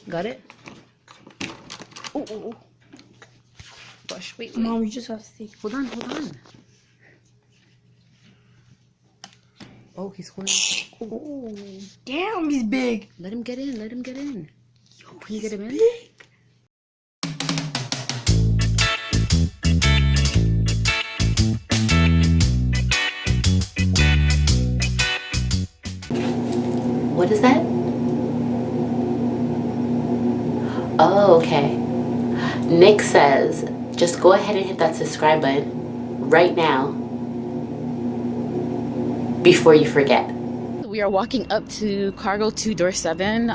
Got it? Oh, oh, oh. Gosh, wait. Mom, you just have to see. Hold on. Oh, he's going. Oh, damn, he's big. Let him get in. Yo, Can you get him in? Big. What is that? Oh, okay. Nick says, just go ahead and hit that subscribe button right now before you forget. We are walking up to Cargo 2 Door 7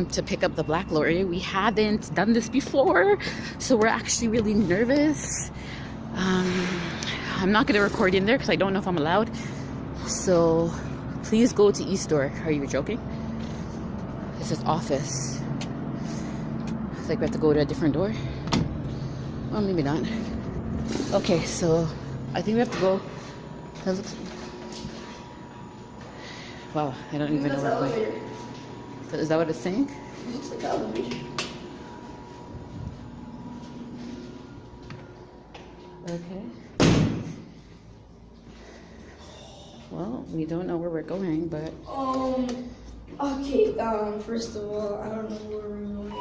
to pick up the black Lory. We haven't done this before, so we're actually really nervous. I'm not going to record in there because I don't know if I'm allowed. So please go to East Door. Are you joking? It says office. It's like we have to go to a different door. Well, maybe not. Okay, so I think we have to go. Wow, I don't even know where we're going. So is that what it's saying? It looks like an elevator. Okay. Well, we don't know where we're going, but Okay, first of all, I don't know where we're going.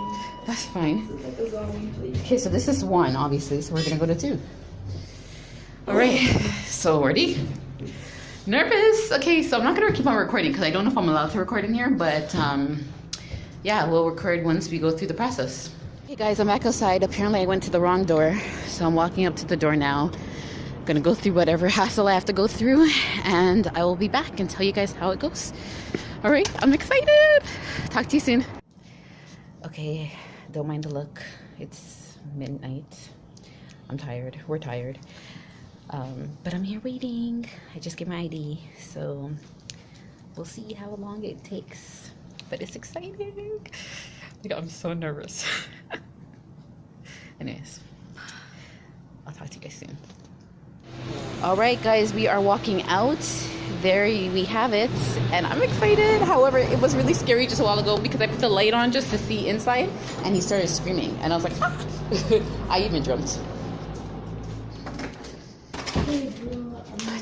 that's fine. This is like a zombie place. Okay, so this is 1, obviously, so we're gonna go to 2. All right, so ready? Nervous. Okay, so I'm not gonna keep on recording because I don't know if I'm allowed to record in here, but yeah, we'll record once we go through the process. Hey guys, I'm back outside. Apparently I went to the wrong door, so I'm walking up to the door now. Gonna go through whatever hassle I have to go through, and I will be back and tell you guys how it goes. All right, I'm excited. Talk to you soon. Okay, don't mind the look. It's midnight. I'm tired. We're tired. But I'm here waiting. I just get my ID, so we'll see how long it takes. But it's exciting. Like, I'm so nervous. Anyways, I'll talk to you guys soon. All right, guys, we are walking out. There we have it, and I'm excited. However, it was really scary just a while ago because I put the light on just to see inside, and he started screaming, and I was like, ah! I even jumped.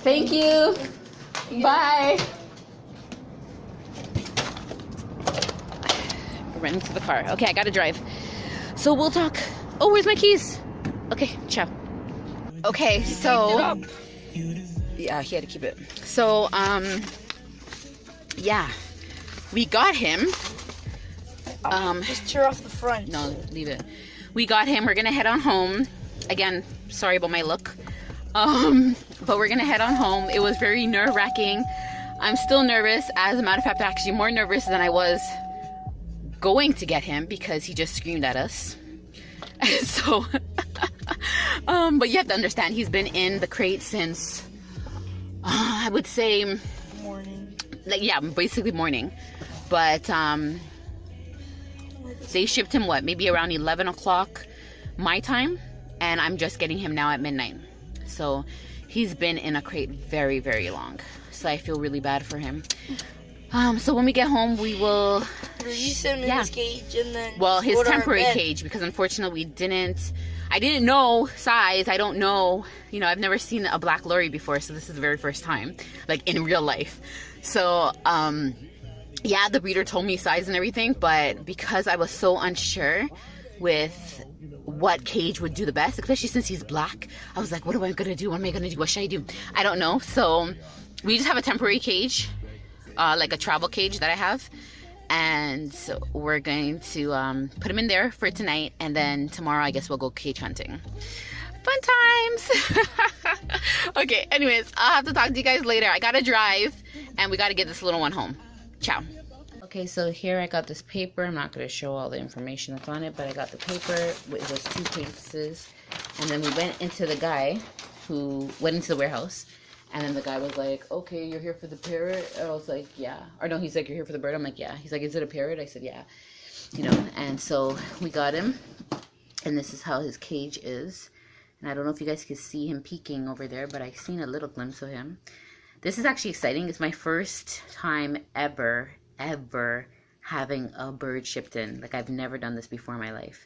Thank you. Bye. Running to the car. Okay, I gotta drive. So we'll talk. Oh, where's my keys? Okay, ciao. Okay, so yeah, he had to keep it. So yeah, we got him. Just tear off the front. No, leave it. We got him. We're gonna head on home. Again, sorry about my look. But we're gonna head on home. It was very nerve-wracking. I'm still nervous. As a matter of fact, actually more nervous than I was going to get him because he just screamed at us. So, but you have to understand, he's been in the crate since, I would say, Morning. like, yeah, basically morning. But they shipped him, what, maybe around 11 o'clock my time, and I'm just getting him now at midnight. So he's been in a crate very, very long. So I feel really bad for him. So when we get home, we will release him in his cage, and then his temporary cage, because unfortunately I didn't know size. I don't know, you know, I've never seen a black Lory before, so this is the very first time, like in real life. So yeah, the breeder told me size and everything, but because I was so unsure with what cage would do the best, especially since he's black, I was like, what am I gonna do? What am I gonna do? What should I do? I don't know. So we just have a temporary cage, like a travel cage that I have, and so we're going to put him in there for tonight, and then tomorrow I guess we'll go cage hunting. Fun times. Okay, anyways, I'll have to talk to you guys later. I gotta drive, and we gotta get this little one home. Ciao. Okay, so here I got this paper. I'm not going to show all the information that's on it, but I got the paper. It was 2 cases. And then we went into the guy who went into the warehouse. And then the guy was like, okay, you're here for the parrot? And I was like, yeah. Or no, he's like, you're here for the bird? I'm like, yeah. He's like, is it a parrot? I said, yeah. You know, and so we got him. And this is how his cage is. And I don't know if you guys can see him peeking over there, but I've seen a little glimpse of him. This is actually exciting. It's my first time ever having a bird shipped in. Like, I've never done this before in my life.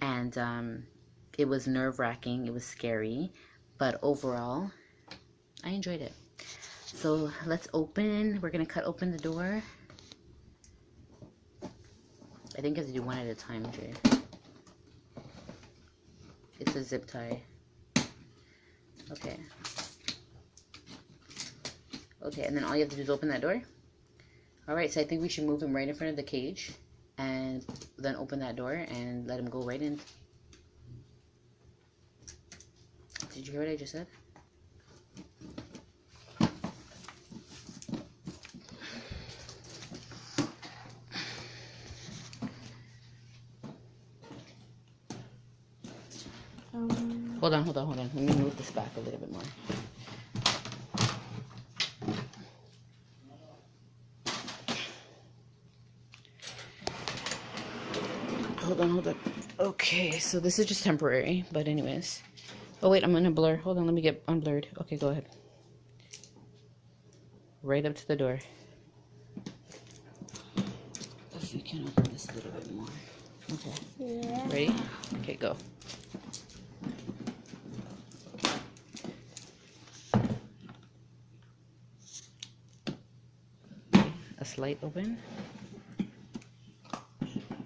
And it was nerve-wracking. It was scary. But overall, I enjoyed it. So let's open. We're going to cut open the door. I think I have to do one at a time, Jay. It's a zip tie. Okay. Okay, and then all you have to do is open that door. Alright, so I think we should move him right in front of the cage. And then open that door and let him go right in. Did you hear what I just said? Hold on. Let me move this back a little bit more. Hold on. Okay, so this is just temporary, but anyways. Oh wait, I'm gonna blur. Hold on, let me get unblurred. Okay, go ahead. Right up to the door. If we can open this a little bit more. Okay. Yeah. Ready? Okay, go. A slight open.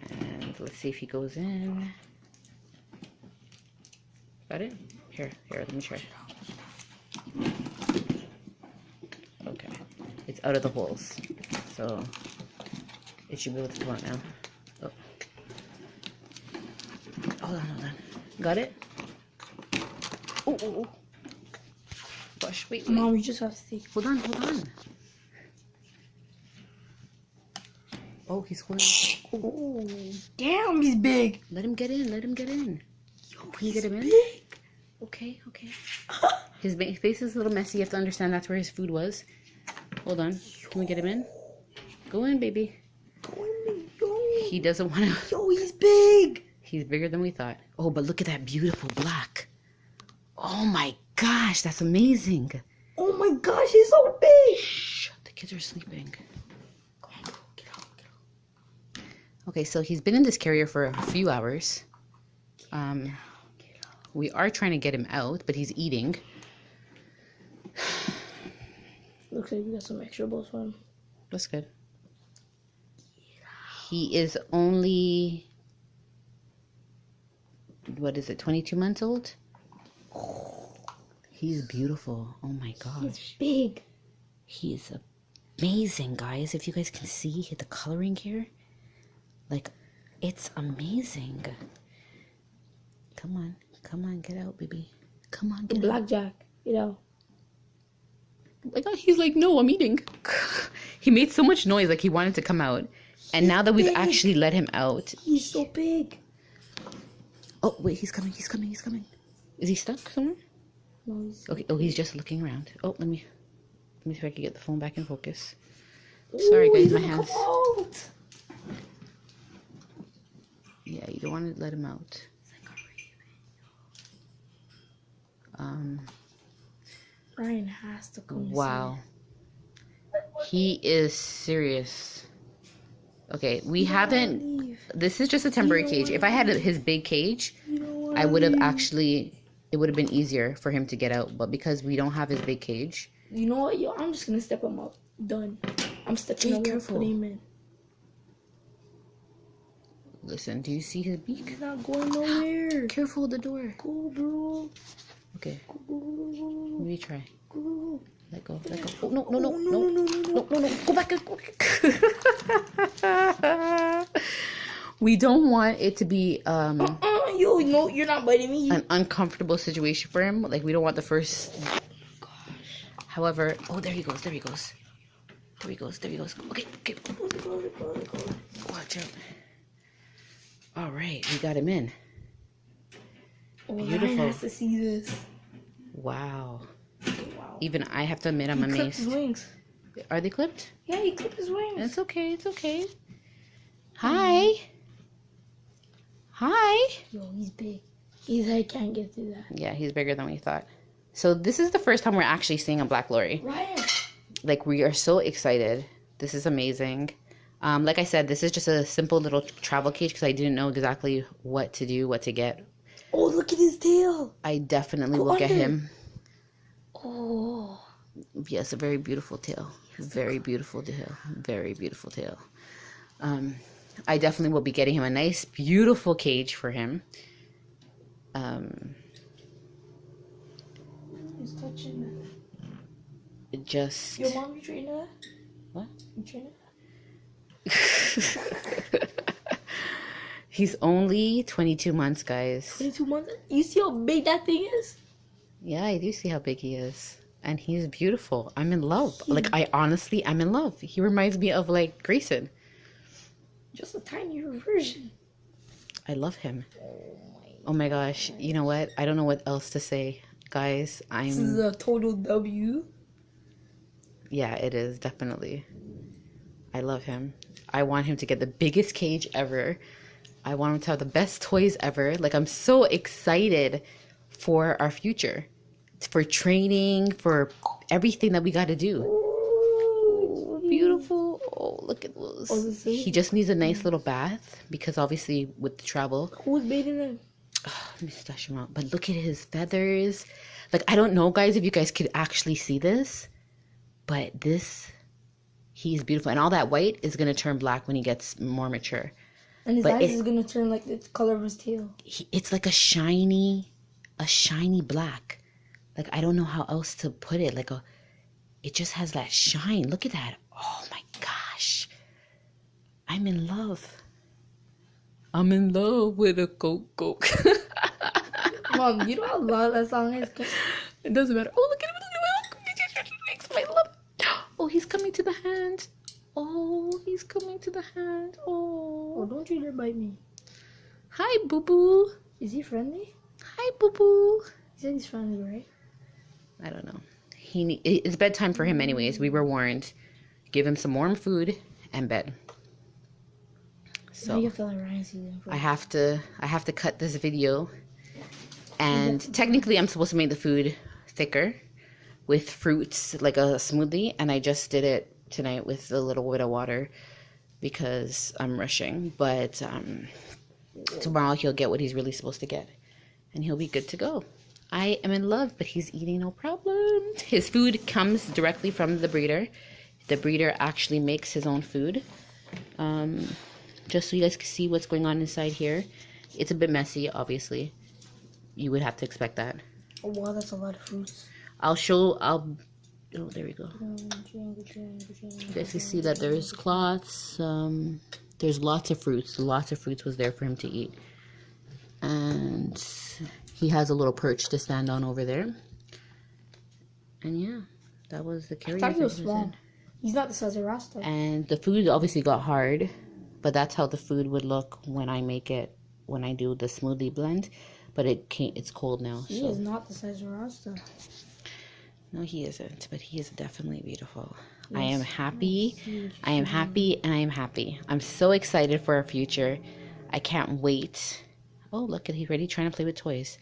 And let's see if he goes in. Got it? Here, let me try. Okay. It's out of the holes. So it should be able to come out now. Oh. Hold on. Got it? Oh. Gosh, wait. Mom, you just have to see. Hold on. Oh, he's holding. Oh, damn, he's big. Let him get in. Yo, can you get him in? Big. Okay. His face is a little messy. You have to understand that's where his food was. Hold on. Can we get him in? Go in, baby. Go in, yo. He doesn't want to. Yo, he's big. He's bigger than we thought. Oh, but look at that beautiful black. Oh my gosh, that's amazing. Oh my gosh, he's so big. Shh, the kids are sleeping. Get out. Okay, so he's been in this carrier for a few hours. We are trying to get him out, but he's eating. Looks like we got some extra balls for him. That's good. He is only, what is it, 22 months old? He's beautiful. Oh my gosh. He's big. He is amazing, guys. If you guys can see the coloring here. Like, it's amazing. Come on, get out, baby. Come on, get out. Blackjack, you know. Oh my God, he's like, no, I'm eating. He made so much noise, like he wanted to come out. And now that we've actually let him out. He's so big. Oh, wait, he's coming. Is he stuck somewhere? No, he's... Okay, oh, he's just looking around. Oh, let me see if I can get the phone back in focus. Ooh, sorry, guys, my hands. Yeah, you don't want to let him out. Ryan has to come. Wow. He is serious. Okay, we haven't. This is just a temporary cage. If I had his big cage, I would have actually. It would have been easier for him to get out. But because we don't have his big cage. You know what, yo? I'm just gonna step him up. Done. I'm stepping up. Careful. Put him in. Listen, do you see his beak? He's not going nowhere. Careful with the door. Go, bro. Okay. Go. Let me try. Go. Let go. Oh, no. Go back. We don't want it to be Yo, no, you're not biting me. an uncomfortable situation for him. Like, we don't want the first. However, oh, there he goes. Okay. Watch out. All right, we got him in. Oh, Beautiful. Ryan has to see this. Wow. Even I have to admit, I'm amazed. He clipped his wings. Are they clipped? Yeah, he clipped his wings. It's okay. Hi. Yo, he's big. His head can't get through that. Yeah, he's bigger than we thought. So this is the first time we're actually seeing a black Lory. Ryan. Like, we are so excited. This is amazing. Like I said, this is just a simple little travel cage because I didn't know exactly what to do, what to get. Oh, look at his tail. I definitely Go will get under. him. Oh. Yes, a very beautiful tail. Very beautiful tail. Very beautiful tail. I definitely will be getting him a nice, beautiful cage for him. He's touching It just... Your mom, you trained that? What? You trained it? He's only 22 months, guys. 22 months? You see how big that thing is? Yeah, I do see how big he is. And he's beautiful. I'm in love. Like, I honestly am in love. He reminds me of, like, Grayson. Just a tinier version. I love him. Oh my gosh. You know what? I don't know what else to say. Guys, This is a total W. Yeah, it is, definitely. I love him. I want him to get the biggest cage ever. I want him to have the best toys ever. Like, I'm so excited for our future. For training, for everything that we got to do. Ooh, Beautiful. Oh, look at those. Oh, this is- He just needs a nice little bath because obviously with the travel. Who's bathing him? Let me stash him out. But look at his feathers. Like, I don't know, guys, if you guys could actually see this. But he's beautiful. And all that white is going to turn black when he gets more mature. And his But eyes is gonna turn like the color of his tail. It's like a shiny black. Like, I don't know how else to put it. Like, it just has that shine. Look at that. Oh my gosh. I'm in love. I'm in love with a Coke. Mom, you know how loud that song is? It doesn't matter. Oh, look at him. I love it. Oh, he's coming to the hand. Oh, he's coming to the hand. Oh, Oh. don't you dare bite me. Hi, boo-boo. Is he friendly? Hi, boo-boo. He said he's friendly, right? I don't know. It's bedtime for him anyways. We were warned. Give him some warm food and bed. Now you So have to let Ryan see them. I have to cut this video. And technically I'm supposed to make the food thicker with fruits, like a smoothie, and I just did it tonight with a little bit of water because I'm rushing. But tomorrow he'll get what he's really supposed to get and he'll be good to go. I am in love, but he's eating no problem. His food comes directly from the breeder. The breeder actually makes his own food. Just so you guys can see what's going on inside here. It's a bit messy, obviously. You would have to expect that. Oh, wow, that's a lot of fruits. Oh, there we go. You guys can see that there's cloths. There's lots of fruits. Lots of fruits was there for him to eat. And he has a little perch to stand on over there. And yeah, that was the carrier. I thought he was small. He's not the size of Rasta. And the food obviously got hard, but that's how the food would look when I make it, when I do the smoothie blend. But it's cold now. He is not the size of Rasta. No, he isn't, but he is definitely beautiful. Yes. I am happy. I am happy, and I am happy. I'm so excited for our future. I can't wait. Oh, look at he's ready trying to play with toys.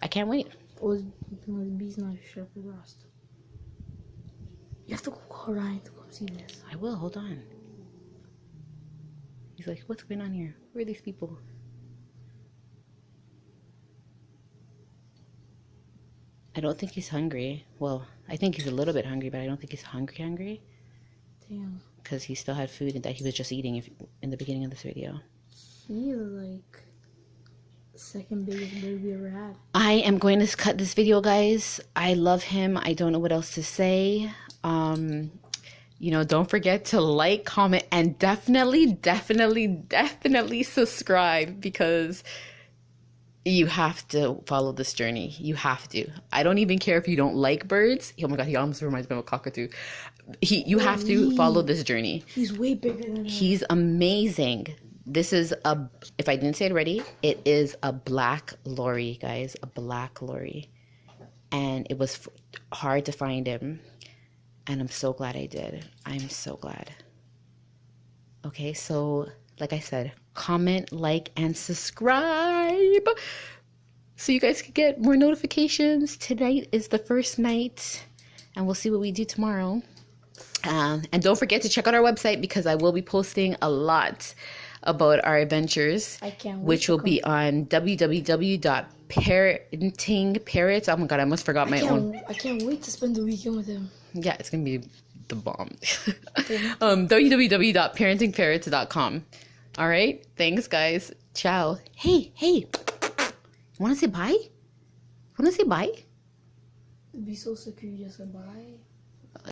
I can't wait. Oh, his bee's not as sharp as Rasta. You have to go call Ryan to come see this. I will. Hold on. He's like, what's going on here? Where are these people? I don't think he's hungry. Well, I think he's a little bit hungry, but I don't think he's hungry. Damn. Because he still had food that he was just eating in the beginning of this video. He is like the second biggest bird we ever had. I am going to cut this video, guys. I love him. I don't know what else to say. Don't forget to like, comment, and definitely subscribe because you have to follow this journey. You have to. I don't even care if you don't like birds. Oh my god, he almost reminds me of a cockatoo. You have to follow this journey. He's way bigger than us. He's amazing. This is if I didn't say it already, it is a black Lory, guys. A black Lory. And it was hard to find him. And I'm so glad I did. I'm so glad. Okay, so like I said, comment, like, and subscribe so you guys can get more notifications. Tonight is the first night, and we'll see what we do tomorrow. And don't forget to check out our website because I will be posting a lot about our adventures, I can't wait which to will come. be on www.parentingparrots. Oh my god, I almost forgot my own. I can't wait to spend the weekend with him. Yeah, it's gonna be the bomb. Okay. www.parentingparrots.com. All right, thanks guys. Ciao. Hey, wanna say bye? It'd be so sick if you just said bye.